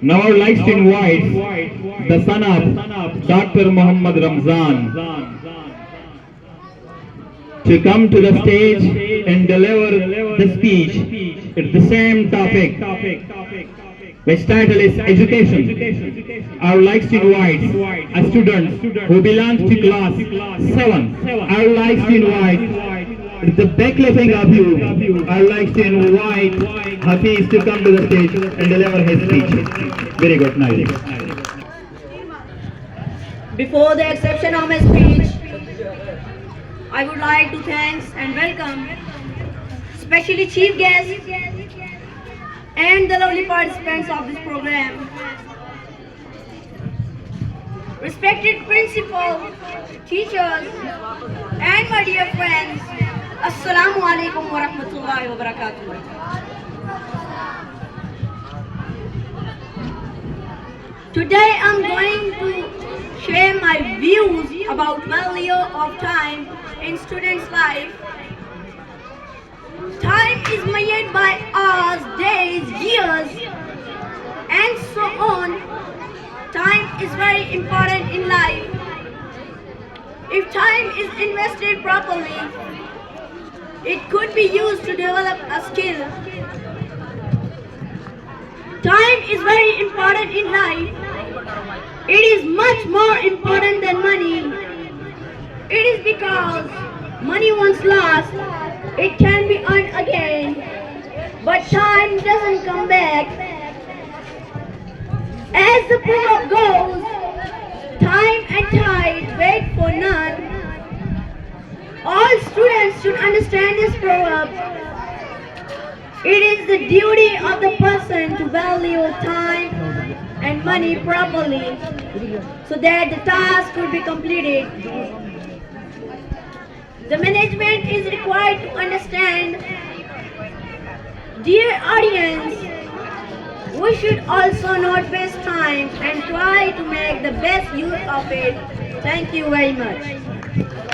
Now I would like to invite the son of Dr. Muhammad Ramzan to come to the stage and deliver the speech at the same topic, which title is education. I would like to invite a student who belongs to class 7. I would like to invite the backlipping of you. I would like to invite Hafiz to come to the stage and deliver his speech. Very good night. Before the exception of my speech, I would like to thank and welcome especially chief guests and the lovely participants of this program. Respected principal, teachers, and my dear friends, Assalamu alaikum wa rahmatullahi wa barakatuh. Today I'm going to share my views about value of time in students' life. Time is measured by hours, days, years, and so on. Time is very important in life. If time is invested properly, it could be used to develop a skill. Time is very important in life. It is much more important than money. It is because money once lost, it can be earned again, but time doesn't come back. As the proverb goes, time and tide wait for none. All students should understand this proverb. It is the duty of the person to value time and money properly so that the task could be completed. The management is required to understand. Dear audience, we should also not waste time and try to make the best use of it. Thank you very much.